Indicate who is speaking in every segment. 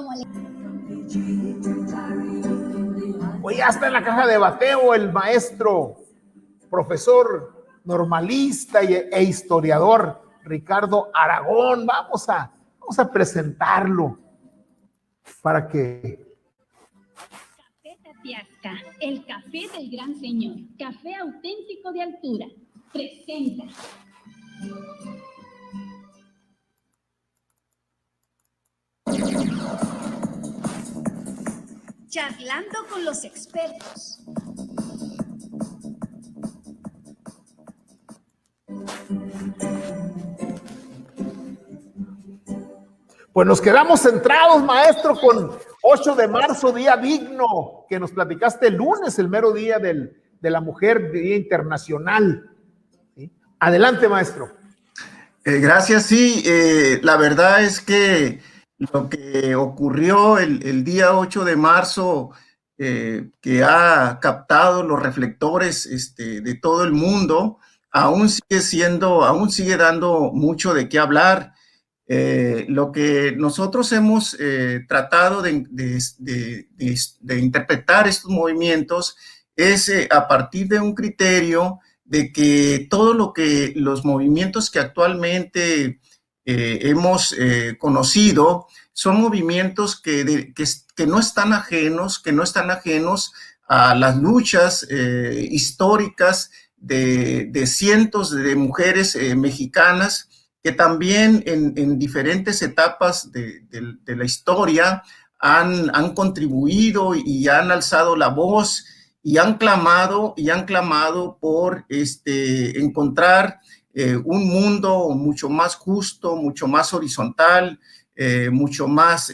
Speaker 1: como le...
Speaker 2: Hoy ya está en la caja de bateo el maestro, profesor normalista e historiador Ricardo Aragón. Vamos a presentarlo para que...
Speaker 1: Café Tatiasca, el café del gran señor, café auténtico de altura, presenta. Charlando con los expertos.
Speaker 2: Pues nos quedamos centrados, maestro, con 8 de marzo, día digno, que nos platicaste el lunes, el mero día de la mujer, Día Internacional. ¿Sí? Adelante, maestro.
Speaker 3: Gracias, sí. La verdad es que lo que ocurrió el día 8 de marzo, que ha captado los reflectores de todo el mundo, aún sigue dando mucho de qué hablar. Lo que nosotros hemos tratado de interpretar estos movimientos es a partir de un criterio de que todo lo que los movimientos que actualmente hemos conocido son movimientos que no están ajenos, a las luchas históricas de cientos de mujeres mexicanas que también en diferentes etapas de la historia han contribuido y han alzado la voz y han clamado por encontrar un mundo mucho más justo, mucho más horizontal, mucho más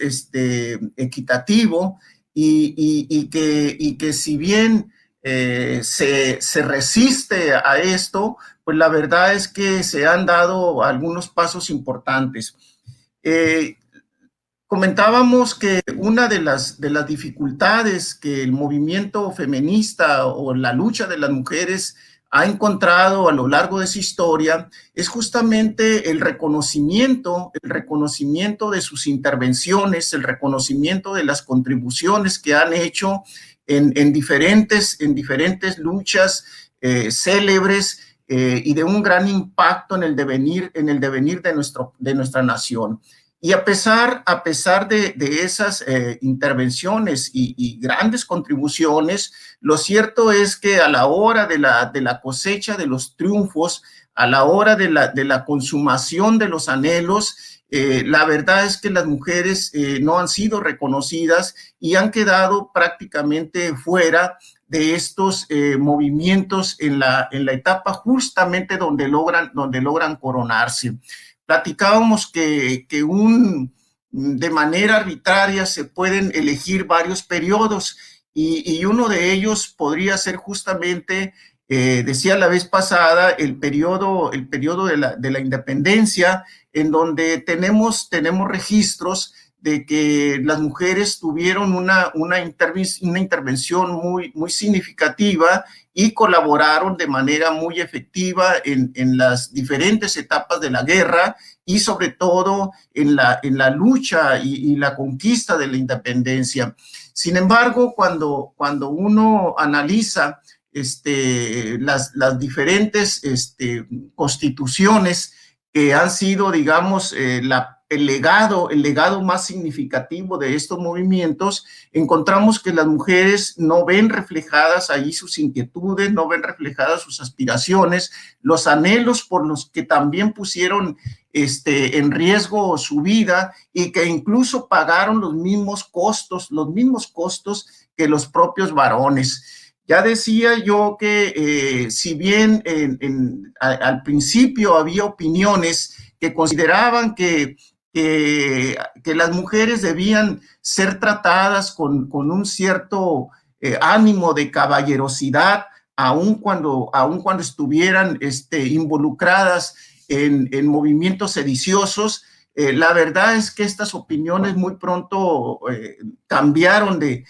Speaker 3: equitativo y que si bien se resiste a esto, pues la verdad es que se han dado algunos pasos importantes. Comentábamos que una de las dificultades que el movimiento feminista o la lucha de las mujeres ha encontrado a lo largo de su historia es justamente el reconocimiento de sus intervenciones, el reconocimiento de las contribuciones que han hecho en diferentes luchas célebres y de un gran impacto en el devenir de nuestra nación. Y a pesar de esas intervenciones y grandes contribuciones, lo cierto es que a la hora de la cosecha de los triunfos, a la hora de la consumación de los anhelos, la verdad es que las mujeres no han sido reconocidas y han quedado prácticamente fuera de estos movimientos en la etapa justamente donde logran coronarse. Platicábamos que de manera arbitraria se pueden elegir varios periodos y uno de ellos podría ser justamente, decía la vez pasada, el periodo de la independencia, en donde tenemos registros de que las mujeres tuvieron una intervención muy significativa y colaboraron de manera muy efectiva en las diferentes etapas de la guerra y sobre todo en la lucha y la conquista de la independencia. Sin embargo, cuando uno analiza las diferentes constituciones que han sido, digamos, el legado más significativo de estos movimientos, encontramos que las mujeres no ven reflejadas ahí sus inquietudes, no ven reflejadas sus aspiraciones, los anhelos por los que también pusieron en riesgo su vida y que incluso pagaron los mismos costos que los propios varones. Ya decía yo que si bien al principio había opiniones que consideraban que las mujeres debían ser tratadas con un cierto ánimo de caballerosidad, aun cuando estuvieran involucradas en movimientos sediciosos. La verdad es que estas opiniones muy pronto cambiaron de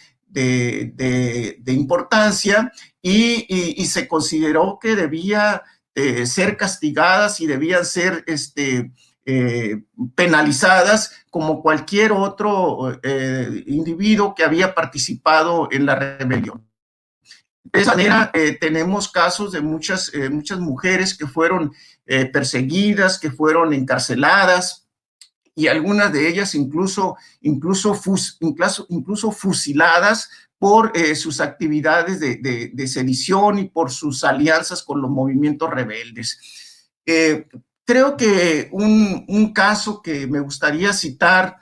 Speaker 3: importancia y se consideró que debía ser castigadas y debían ser penalizadas como cualquier otro individuo que había participado en la rebelión. De esa manera, tenemos casos de muchas mujeres que fueron perseguidas, que fueron encarceladas, y algunas de ellas incluso fusiladas por sus actividades de sedición y por sus alianzas con los movimientos rebeldes. Creo que un caso que me gustaría citar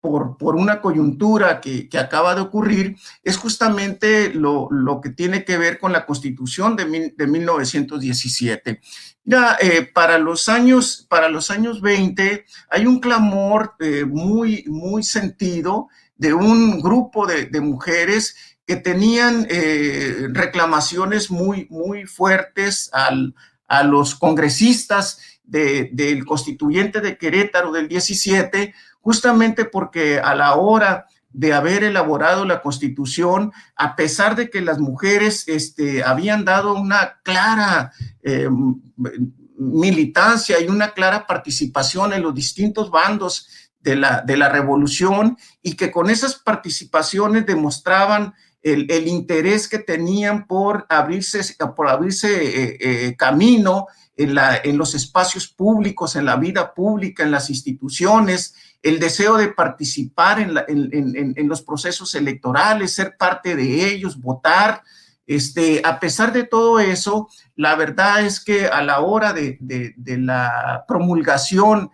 Speaker 3: por una coyuntura que acaba de ocurrir es justamente lo que tiene que ver con la Constitución de 1917. Ya, para los años 20 hay un clamor muy sentido de un grupo de mujeres que tenían reclamaciones muy fuertes a los congresistas del constituyente de Querétaro del 17, justamente porque a la hora de haber elaborado la Constitución, a pesar de que las mujeres habían dado una clara militancia y una clara participación en los distintos bandos de la revolución, y que con esas participaciones demostraban el interés que tenían por abrirse camino en los espacios públicos, en la vida pública, en las instituciones, el deseo de participar en los procesos electorales, ser parte de ellos, votar. A pesar de todo eso, la verdad es que a la hora de la promulgación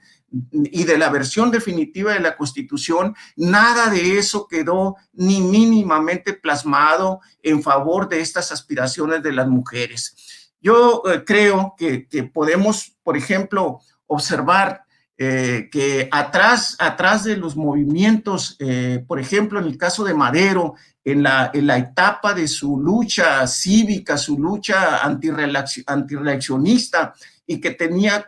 Speaker 3: y de la versión definitiva de la Constitución, nada de eso quedó ni mínimamente plasmado en favor de estas aspiraciones de las mujeres. Yo creo que podemos, por ejemplo, observar que atrás de los movimientos, por ejemplo, en el caso de Madero, en la etapa de su lucha cívica, su lucha antirreeleccionista, y que tenía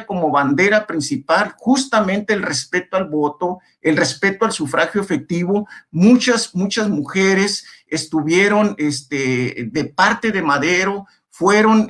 Speaker 3: como bandera principal justamente el respeto al voto, el respeto al sufragio efectivo, muchas mujeres estuvieron de parte de Madero, fueron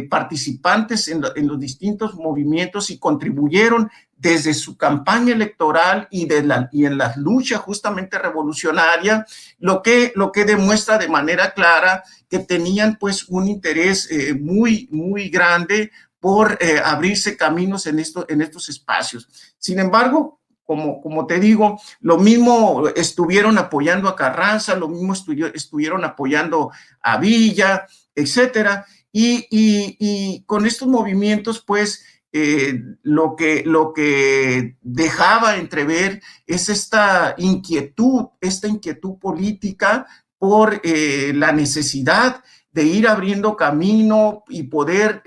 Speaker 3: participantes en los distintos movimientos y contribuyeron desde su campaña electoral y en la lucha justamente revolucionaria, lo que demuestra de manera clara que tenían pues un interés muy grande por abrirse caminos en estos espacios. Sin embargo, como te digo, lo mismo estuvieron apoyando a Carranza, lo mismo estuvieron apoyando a Villa, etcétera, y con estos movimientos, pues, lo que dejaba entrever es esta inquietud política por la necesidad de ir abriendo camino y poder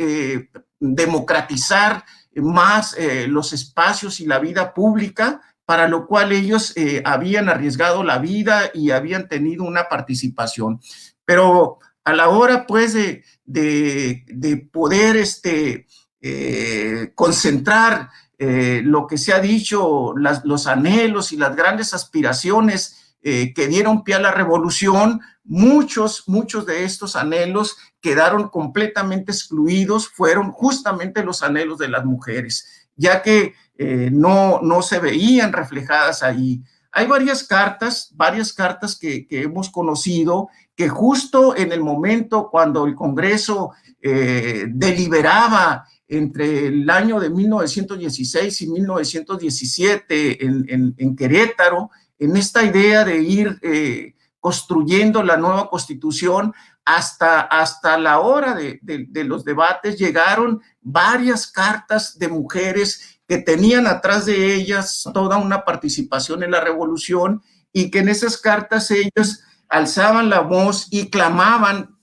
Speaker 3: democratizar más los espacios y la vida pública, para lo cual ellos habían arriesgado la vida y habían tenido una participación. Pero a la hora, pues, de poder concentrar lo que se ha dicho, los anhelos y las grandes aspiraciones que dieron pie a la revolución, muchos de estos anhelos quedaron completamente excluidos, fueron justamente los anhelos de las mujeres, ya que no se veían reflejadas ahí. Hay varias cartas que hemos conocido, que justo en el momento cuando el Congreso deliberaba entre el año de 1916 y 1917 en Querétaro, en esta idea de ir construyendo la nueva Constitución, hasta la hora de los debates llegaron varias cartas de mujeres que tenían atrás de ellas toda una participación en la revolución, y que en esas cartas ellos alzaban la voz y clamaban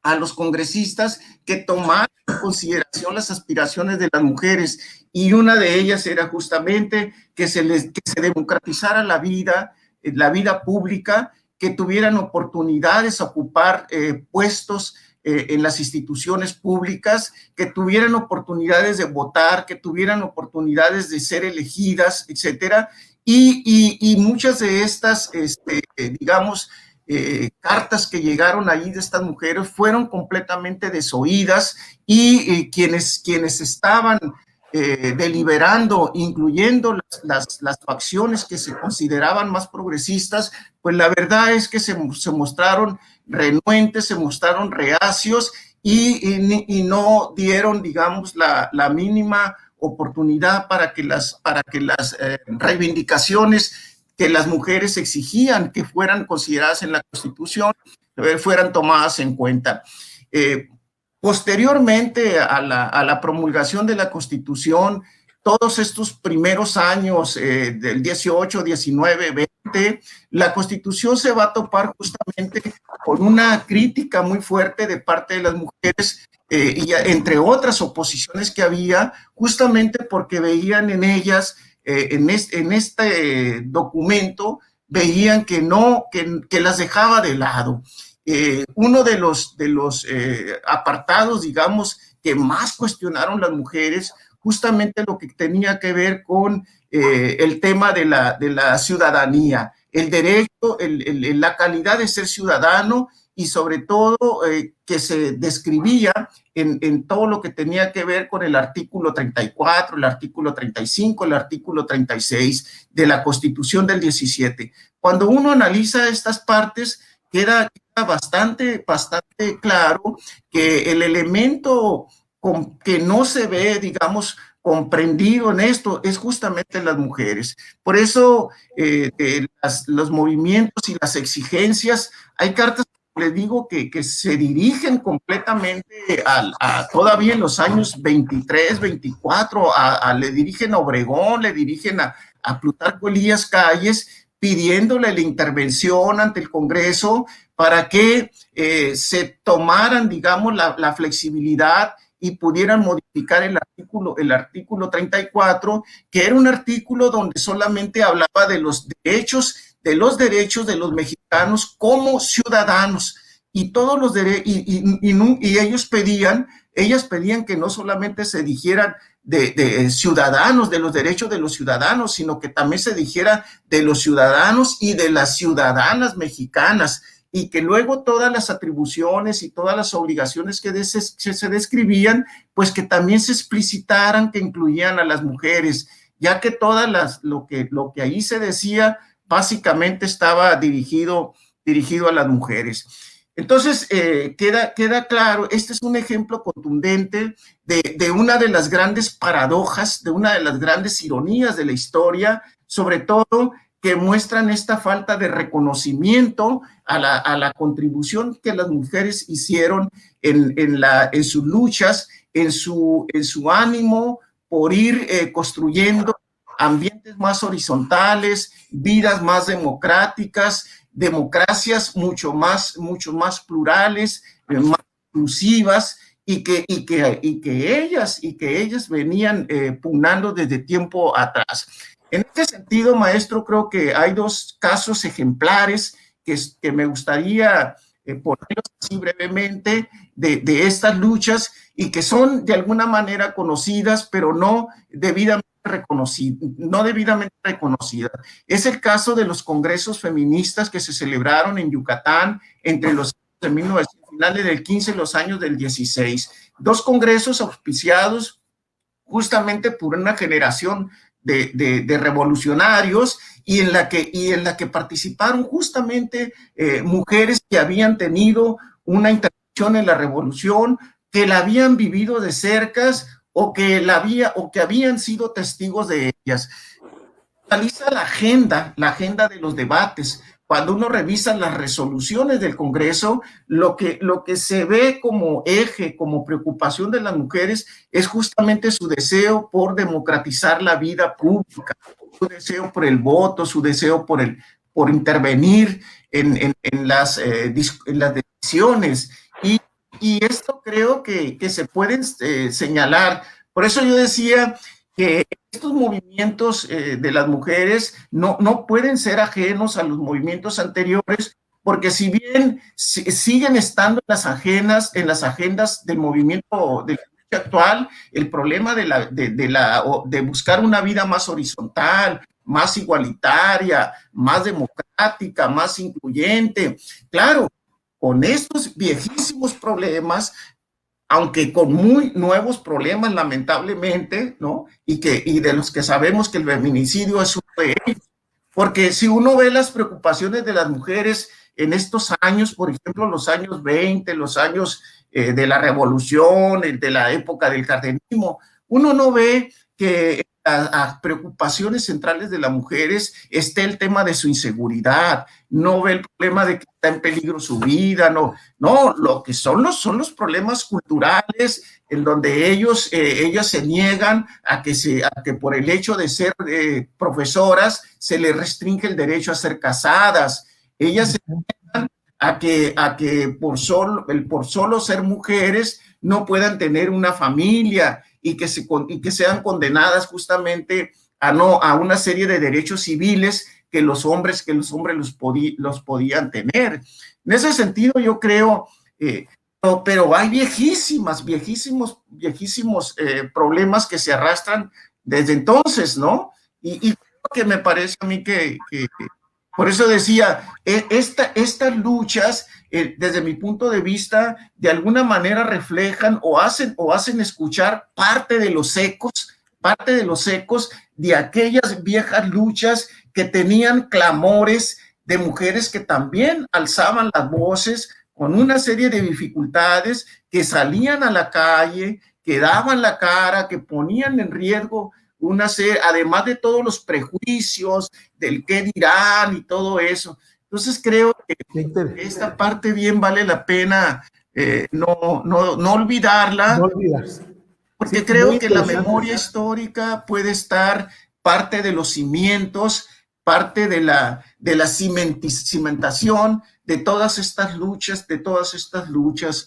Speaker 3: a los congresistas que tomaran en consideración las aspiraciones de las mujeres, y una de ellas era justamente que se democratizara la vida pública, que tuvieran oportunidades a ocupar puestos en las instituciones públicas, que tuvieran oportunidades de votar, que tuvieran oportunidades de ser elegidas, etcétera, y muchas de estas, digamos, cartas que llegaron ahí de estas mujeres fueron completamente desoídas, y quienes estaban deliberando, incluyendo las facciones que se consideraban más progresistas, pues la verdad es que se mostraron renuentes, se mostraron reacios y no dieron, digamos, la mínima oportunidad para que las reivindicaciones que las mujeres exigían que fueran consideradas en la Constitución fueran tomadas en cuenta. Posteriormente a la promulgación de la Constitución, todos estos primeros años del 18, 19, 20, la Constitución se va a topar justamente con una crítica muy fuerte de parte de las mujeres, y entre otras oposiciones que había, justamente porque veían en ellas, en este documento, veían que las dejaba de lado. Uno de los apartados, digamos, que más cuestionaron las mujeres, justamente lo que tenía que ver con el tema de la ciudadanía, el derecho, la calidad de ser ciudadano y sobre todo que se describía en todo lo que tenía que ver con el artículo 34, el artículo 35, el artículo 36 de la Constitución del 17. Cuando uno analiza estas partes, queda bastante claro que el elemento que no se ve, digamos, comprendido en esto es justamente las mujeres. Por eso los movimientos y las exigencias, hay cartas, les digo, que se dirigen completamente todavía en los años 23, 24, le dirigen a Obregón, le dirigen a Plutarco Elías Calles, pidiéndole la intervención ante el Congreso para que se tomaran, digamos, la flexibilidad y pudieran modificar el artículo 34, que era un artículo donde solamente hablaba de los derechos de los mexicanos como ciudadanos, y todos los y ellas pedían que no solamente se dijeran de ciudadanos, de los derechos de los ciudadanos, sino que también se dijera de los ciudadanos y de las ciudadanas mexicanas, y que luego todas las atribuciones y todas las obligaciones que se describían, pues que también se explicitaran que incluían a las mujeres, ya que lo que ahí se decía básicamente estaba dirigido a las mujeres. Entonces, queda claro, este es un ejemplo contundente de una de las grandes paradojas, de una de las grandes ironías de la historia, sobre todo que muestran esta falta de reconocimiento a la contribución que las mujeres hicieron en sus luchas, en su ánimo por ir construyendo ambientes más horizontales, vidas más democráticas, democracias mucho más plurales, más inclusivas, y que ellas venían pugnando desde tiempo atrás. En este sentido, maestro, creo que hay dos casos ejemplares que me gustaría ponerlos así brevemente de estas luchas, y que son de alguna manera conocidas, pero no debidamente reconocidas. Es el caso de los congresos feministas que se celebraron en Yucatán entre los años de 1900, finales del 15 y los años del 16. Dos congresos auspiciados justamente por una generación de revolucionarios, y en la que participaron justamente mujeres que habían tenido una intervención en la revolución, que la habían vivido de cerca o que habían sido testigos de ellas. Analiza la agenda de los debates. Cuando uno revisa las resoluciones del Congreso, lo que se ve como eje, como preocupación de las mujeres, es justamente su deseo por democratizar la vida pública, su deseo por el voto, su deseo por intervenir en las decisiones. Y esto creo que se pueden señalar. Por eso yo decía que estos movimientos de las mujeres no pueden ser ajenos a los movimientos anteriores, porque si bien siguen estando en las agendas del movimiento de la lucha actual, el problema de buscar una vida más horizontal, más igualitaria, más democrática, más incluyente, claro, con estos viejísimos problemas, aunque con muy nuevos problemas, lamentablemente, ¿no? Y de los que sabemos que el feminicidio es uno de ellos. Porque si uno ve las preocupaciones de las mujeres en estos años, por ejemplo, los años 20, los años de la revolución, de la época del cardenismo, uno no ve que a preocupaciones centrales de las mujeres esté el tema de su inseguridad, no ve el problema de que está en peligro su vida, no, lo que son los problemas culturales en donde ellas se niegan a que por el hecho de ser profesoras se les restringe el derecho a ser casadas, ellas se niegan a que por solo ser mujeres no puedan tener una familia y que sean condenadas justamente a una serie de derechos civiles que los hombres los podían tener. En ese sentido, yo creo, pero hay viejísimos problemas que se arrastran desde entonces, ¿no? Y creo que me parece a mí que por eso decía, estas luchas, desde mi punto de vista, de alguna manera reflejan o hacen escuchar parte de los ecos de aquellas viejas luchas que tenían clamores de mujeres que también alzaban las voces con una serie de dificultades, que salían a la calle, que daban la cara, que ponían en riesgo además de todos los prejuicios del qué dirán y todo eso. Entonces creo que esta parte bien vale la pena no olvidarla,
Speaker 2: No olvidarse.
Speaker 3: porque sí, creo que la memoria histórica puede estar parte de los cimientos, parte de la cimentación de todas estas luchas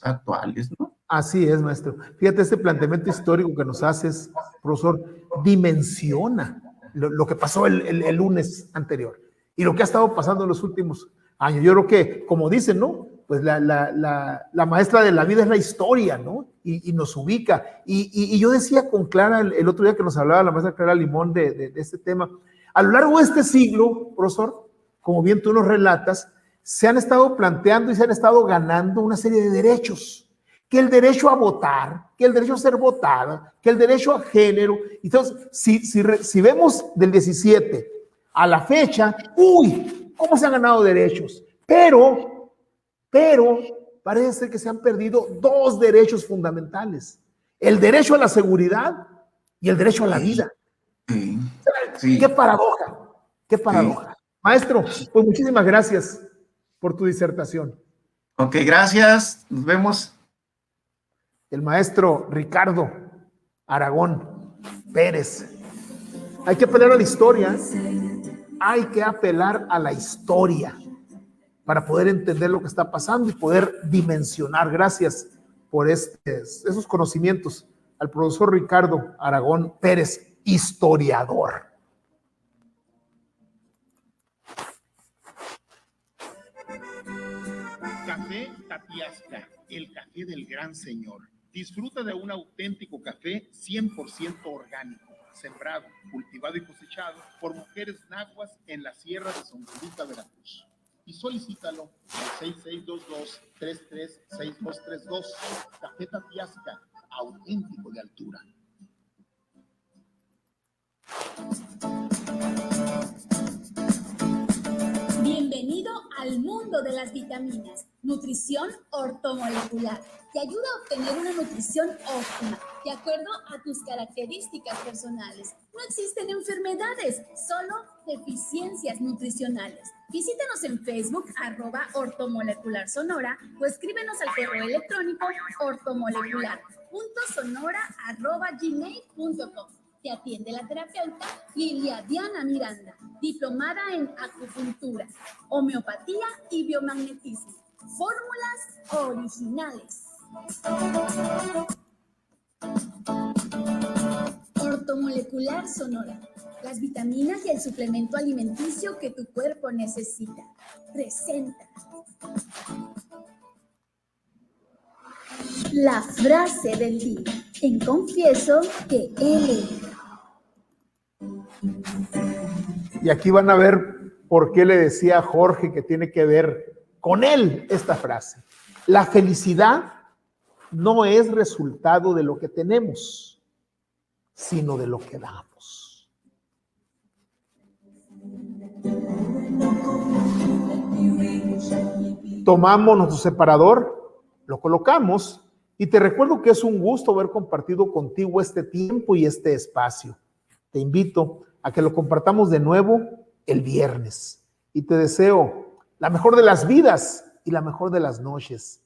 Speaker 3: actuales, ¿no?
Speaker 2: Así es, maestro. Fíjate, este planteamiento histórico que nos haces, profesor, dimensiona lo que pasó el lunes anterior y lo que ha estado pasando en los últimos años. Yo creo que, como dicen, ¿no? Pues la maestra de la vida es la historia, ¿no? Y nos ubica. Y yo decía con Clara el otro día que nos hablaba la maestra Clara Limón de este tema, a lo largo de este siglo, profesor, como bien tú nos relatas, se han estado planteando y se han estado ganando una serie de derechos, que el derecho a votar, que el derecho a ser votada, que el derecho a género. Entonces, si vemos del 17 a la fecha, ¡uy! ¿Cómo se han ganado derechos? Pero parece ser que se han perdido dos derechos fundamentales: el derecho a la seguridad y el derecho a la vida. Sí. ¡Qué paradoja! ¡Qué paradoja! Sí. Maestro, pues muchísimas gracias por tu disertación.
Speaker 3: Ok, gracias. Nos vemos.
Speaker 2: El maestro Ricardo Aragón Pérez. Hay que apelar a la historia. Hay que apelar a la historia para poder entender lo que está pasando y poder dimensionar. Gracias por esos conocimientos al profesor Ricardo Aragón Pérez, historiador.
Speaker 4: Café Tapiasca, el café del gran señor. Disfruta de un auténtico café 100% orgánico, sembrado, cultivado y cosechado por mujeres nahuas en la sierra de Songuelita, Veracruz. Y solicítalo al 6622-336232. Café Tapiasca, auténtico de altura.
Speaker 1: Bienvenido al mundo de las vitaminas. Nutrición ortomolecular. Te ayuda a obtener una nutrición óptima, de acuerdo a tus características personales. No existen enfermedades, solo deficiencias nutricionales. Visítanos en Facebook, @ortomolecularsonora, o escríbenos al correo electrónico ortomolecular.sonora@gmail.com. Te atiende la terapeuta Lilia Diana Miranda, diplomada en acupuntura, homeopatía y biomagnetismo. Fórmulas originales. Ortomolecular Sonora. Las vitaminas y el suplemento alimenticio que tu cuerpo necesita. Presenta. La frase del día. En confieso que él es.
Speaker 2: Y aquí van a ver por qué le decía a Jorge que tiene que ver con él esta frase. La felicidad no es resultado de lo que tenemos, sino de lo que damos. Tomamos nuestro separador, lo colocamos y te recuerdo que es un gusto haber compartido contigo este tiempo y este espacio. Te invito a que lo compartamos de nuevo el viernes y te deseo la mejor de las vidas y la mejor de las noches.